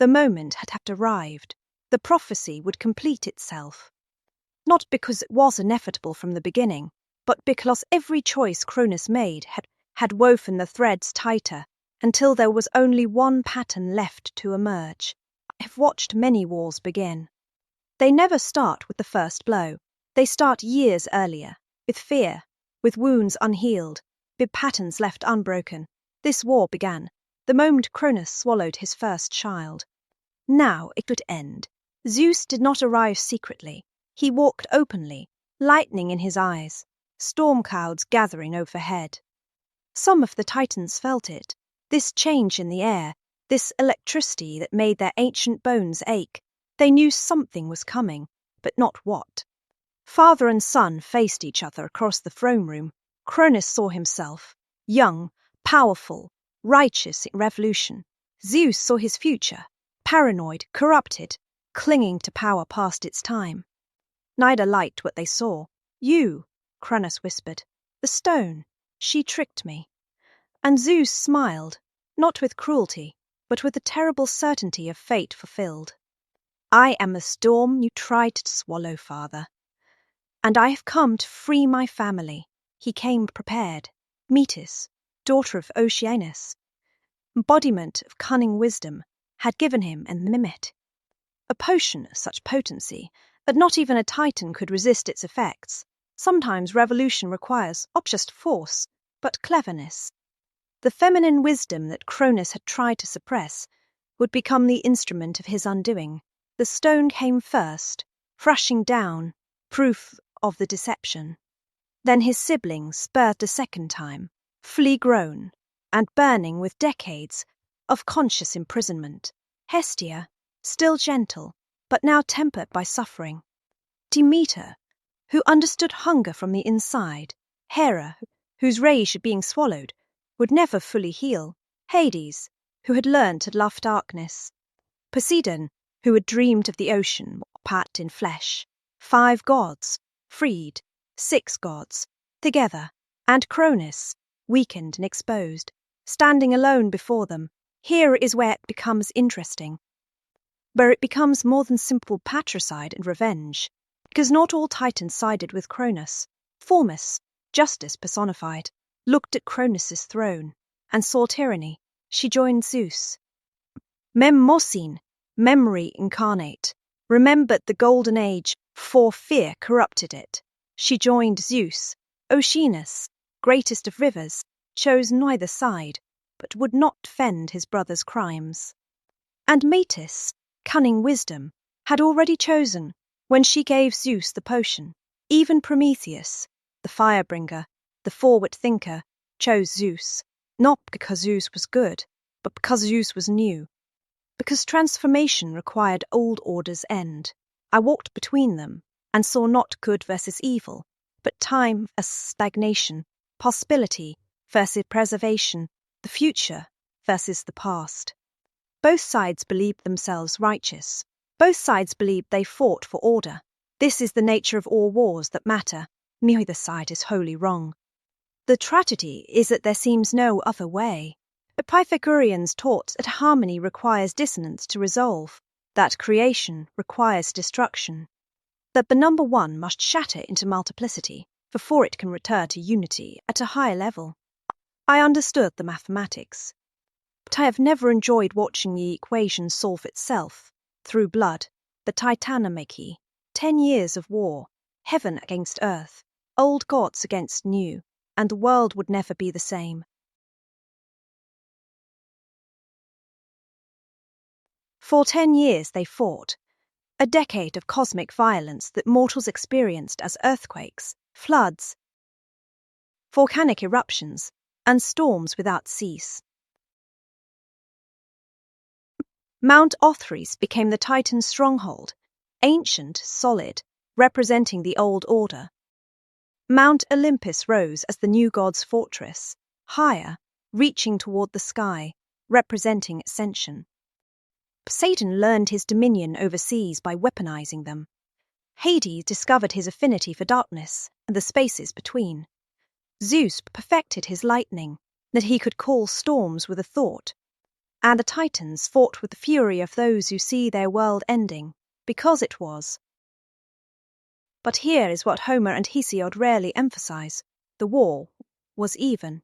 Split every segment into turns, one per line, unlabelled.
The moment had arrived. The prophecy would complete itself. Not because it was inevitable from the beginning, but because every choice Cronus made had woven the threads tighter until there was only one pattern left to emerge. I have watched many wars begin. They never start with the first blow. They start years earlier, with fear, with wounds unhealed, with patterns left unbroken. This war began the moment Cronus swallowed his first child. Now it would end. Zeus did not arrive secretly. He walked openly, lightning in his eyes, storm clouds gathering overhead. Some of the Titans felt it, this change in the air, this electricity that made their ancient bones ache. They knew something was coming, but not what. Father and son faced each other across the throne room. Cronus saw himself, young, powerful, righteous in revolution. Zeus saw his future, paranoid, corrupted, clinging to power past its time. Neither liked what they saw. You, Cronus whispered, the stone, she tricked me. And Zeus smiled, not with cruelty, but with the terrible certainty of fate fulfilled. I am the storm you tried to swallow, father. And I have come to free my family. He came prepared. Metis, daughter of Oceanus, embodiment of cunning wisdom, had given him a mimit. A potion of such potency that not even a Titan could resist its effects. Sometimes revolution requires not just force, but cleverness. The feminine wisdom that Cronus had tried to suppress would become the instrument of his undoing. The stone came first, thrashing down, proof of the deception. Then his siblings spurred the second time, fully grown, and burning with decades of conscious imprisonment. Hestia, still gentle, but now tempered by suffering. Demeter, who understood hunger from the inside. Hera, whose rage at being swallowed would never fully heal. Hades, who had learned to love darkness. Poseidon, who had dreamed of the ocean, packed in flesh. 5 gods, freed, 6 gods, together, and Cronus, weakened and exposed, standing alone before them. Here is where it becomes interesting, where it becomes more than simple patricide and revenge, because not all Titans sided with Cronus. Formus, justice personified, looked at Cronus's throne and saw tyranny. She joined Zeus. Mnemosyne, memory incarnate, remembered the golden age, for fear corrupted it. She joined Zeus. Oceanus, greatest of rivers, chose neither side, but would not defend his brother's crimes. And Metis, cunning wisdom, had already chosen when she gave Zeus the potion. Even Prometheus, the firebringer, the forward thinker, chose Zeus, not because Zeus was good, but because Zeus was new. Because transformation required old order's end. I walked between them and saw not good versus evil, but time versus stagnation, possibility versus preservation, the future versus the past. Both sides believed themselves righteous. Both sides believed they fought for order. This is the nature of all wars that matter. Neither side is wholly wrong. The tragedy is that there seems no other way. The Pythagoreans taught that harmony requires dissonance to resolve, that creation requires destruction, that the number one must shatter into multiplicity before it can return to unity at a higher level. I understood the mathematics, but I have never enjoyed watching the equation solve itself, through blood, the Titanomachy, 10 years of war, heaven against earth, old gods against new, and the world would never be the same. For 10 years they fought, a decade of cosmic violence that mortals experienced as earthquakes, floods, volcanic eruptions, and storms without cease. Mount Othrys became the Titan's stronghold, ancient, solid, representing the old order. Mount Olympus rose as the new god's fortress, higher, reaching toward the sky, representing ascension. Poseidon learned his dominion over seas by weaponizing them. Hades discovered his affinity for darkness and the spaces between. Zeus perfected his lightning, that he could call storms with a thought. and the Titans fought with the fury of those who see their world ending, because it was. But here is what Homer and Hesiod rarely emphasize: the war was even.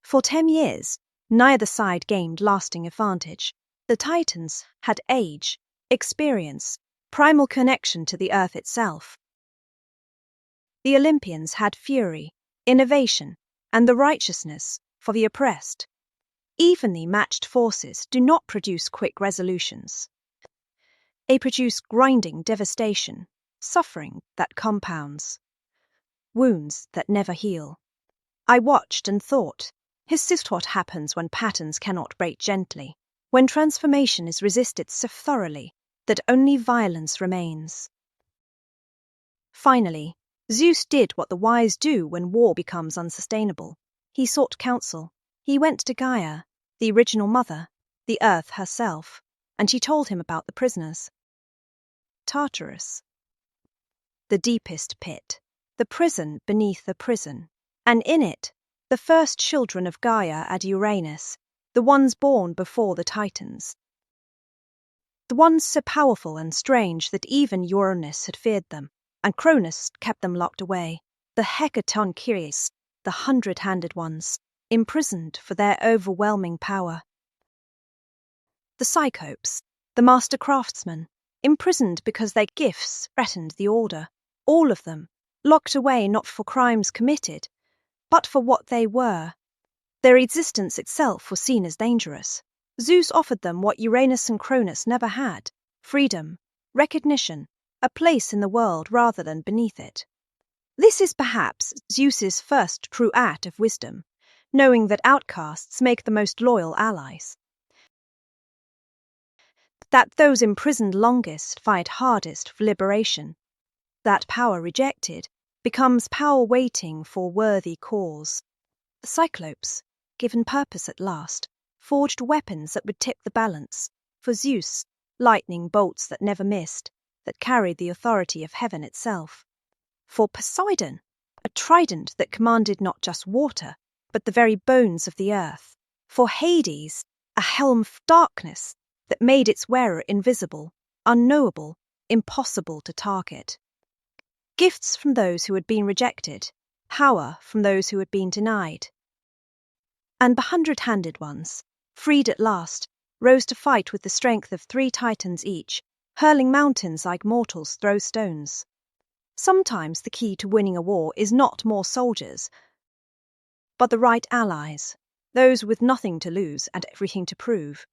For 10 years, neither side gained lasting advantage. The Titans had age, experience, primal connection to the earth itself. The Olympians had fury, innovation, and the righteousness for the oppressed. Evenly matched forces do not produce quick resolutions. They produce grinding devastation, suffering that compounds, wounds that never heal. I watched and thought, this is what happens when patterns cannot break gently, when transformation is resisted so thoroughly that only violence remains. Finally, Zeus did what the wise do when war becomes unsustainable. He sought counsel. He went to Gaia, the original mother, the earth herself, and she told him about the prisoners. Tartarus, the deepest pit, the prison beneath the prison, and in it, the first children of Gaia and Uranus, the ones born before the Titans. The ones so powerful and strange that even Uranus had feared them, and Cronus kept them locked away, the Catomyth, the 100-handed ones, imprisoned for their overwhelming power. The Cyclopes, the master craftsmen, imprisoned because their gifts threatened the order, all of them, locked away not for crimes committed, but for what they were. Their existence itself was seen as dangerous. Zeus offered them what Uranus and Cronus never had: freedom, recognition, a place in the world rather than beneath it. This is perhaps Zeus's first true act of wisdom, knowing that outcasts make the most loyal allies. That those imprisoned longest fight hardest for liberation. That power rejected becomes power waiting for worthy cause. The Cyclopes, given purpose at last, forged weapons that would tip the balance. For Zeus, lightning bolts that never missed, that carried the authority of heaven itself. For Poseidon, a trident that commanded not just water, but the very bones of the earth. For Hades, a helm of darkness that made its wearer invisible, unknowable, impossible to target. Gifts from those who had been rejected, power from those who had been denied. And the 100-handed ones, freed at last, rose to fight with the strength of 3 Titans each, hurling mountains like mortals throw stones. Sometimes the key to winning a war is not more soldiers, but the right allies, those with nothing to lose and everything to prove.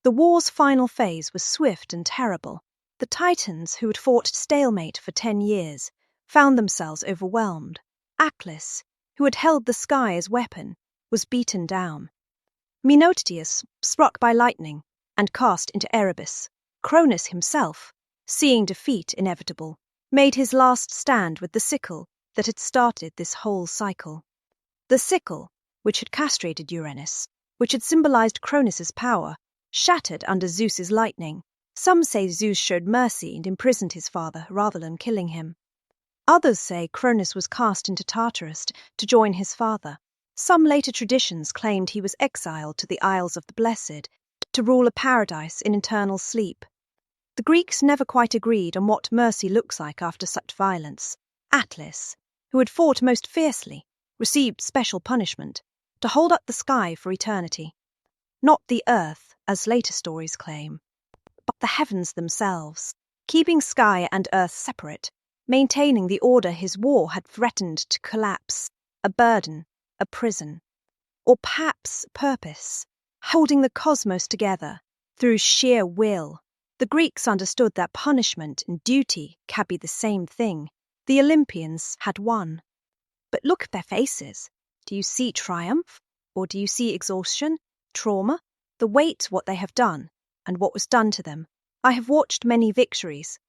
The war's final phase was swift and terrible. The Titans, who had fought stalemate for 10 years, found themselves overwhelmed. Atlas, who had held the sky as weapon, was beaten down. Menoetius, struck by lightning and cast into Erebus. Cronus himself, seeing defeat inevitable, made his last stand with the sickle that had started this whole cycle. The sickle, which had castrated Uranus, which had symbolized Cronus's power, shattered under Zeus's lightning. Some say Zeus showed mercy and imprisoned his father rather than killing him. Others say Cronus was cast into Tartarus to join his father. Some later traditions claimed he was exiled to the Isles of the Blessed to rule a paradise in eternal sleep. The Greeks never quite agreed on what mercy looks like after such violence. Atlas, who had fought most fiercely, received special punishment to hold up the sky for eternity. Not the earth, as later stories claim, but the heavens themselves, keeping sky and earth separate, maintaining the order his war had threatened to collapse, a burden, a prison, or perhaps purpose, holding the cosmos together through sheer will. The Greeks understood that punishment and duty can be the same thing. The Olympians had won. But look at their faces. Do you see triumph? Or do you see exhaustion, trauma, the weight what they have done, and what was done to them? I have watched many victories.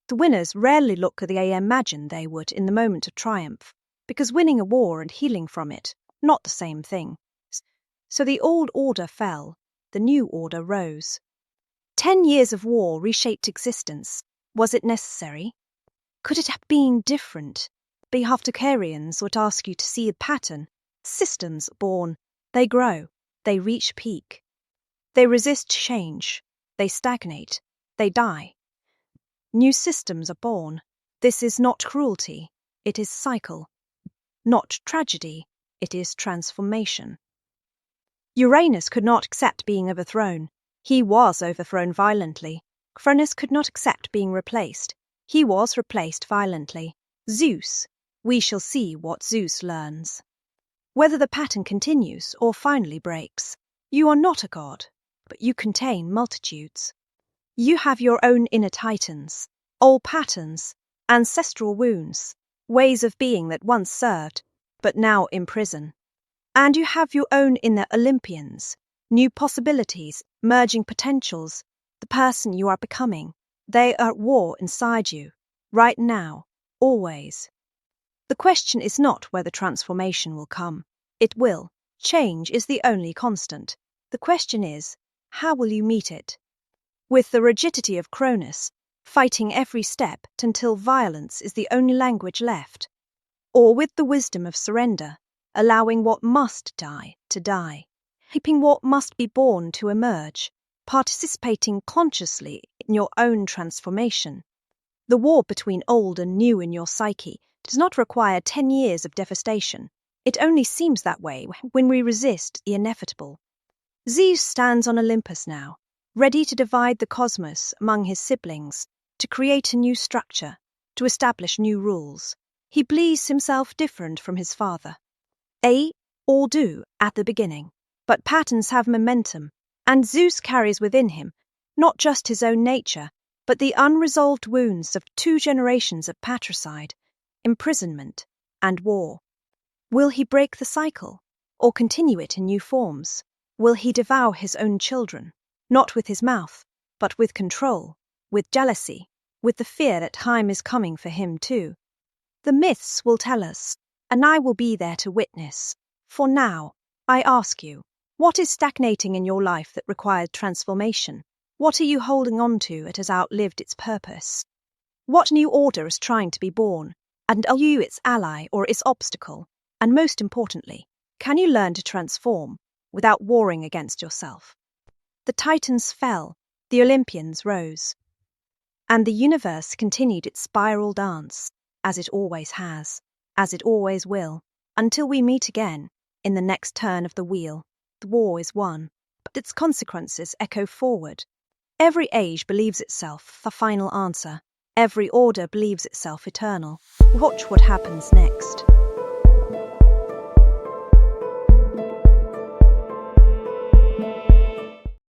The winners rarely look as they imagine they would in the moment of triumph, because winning a war and healing from it, not the same thing. So the old order fell, the new order rose. 10 years of war reshaped existence. Was it necessary? Could it have been different? Behalftocarians would ask you to see a pattern, Systems are born, they grow, they reach peak. They resist change, they stagnate, they die. New systems are born. This is not cruelty, it is cycle. Not tragedy, it is transformation. Uranus could not accept being overthrown. He was overthrown violently. Cronus could not accept being replaced. He was replaced violently. Zeus, we shall see what Zeus learns. Whether the pattern continues or finally breaks, you are not a god, but you contain multitudes. You have your own inner titans, old patterns, ancestral wounds, ways of being that once served, but now imprison. And you have your own inner Olympians, new possibilities, merging potentials, the person you are becoming. They are at war inside you, right now, always. The question is not whether transformation will come. It will. Change is the only constant. The question is, how will you meet it? With the rigidity of Cronus, fighting every step until violence is the only language left, or with the wisdom of surrender, allowing what must die to die, keeping what must be born to emerge, participating consciously in your own transformation. The war between old and new in your psyche does not require 10 years of devastation. It only seems that way when we resist the inevitable. Zeus stands on Olympus now, ready to divide the cosmos among his siblings, to create a new structure, to establish new rules. He believes himself different from his father. All do at the beginning, but patterns have momentum, and Zeus carries within him not just his own nature, but the unresolved wounds of 2 generations of patricide, imprisonment, and war. Will he break the cycle, or continue it in new forms? Will he devour his own children, not with his mouth, but with control, with jealousy, with the fear that time is coming for him too? The myths will tell us, and I will be there to witness. For now, I ask you, what is stagnating in your life that required transformation? What are you holding on to that has outlived its purpose? What new order is trying to be born, and are you its ally or its obstacle? And most importantly, can you learn to transform without warring against yourself? The Titans fell, the Olympians rose, and the universe continued its spiral dance, as it always has, as it always will, until we meet again in the next turn of the wheel. The war is won, but its consequences echo forward. Every age believes itself the final answer. Every order believes itself eternal. Watch what happens next.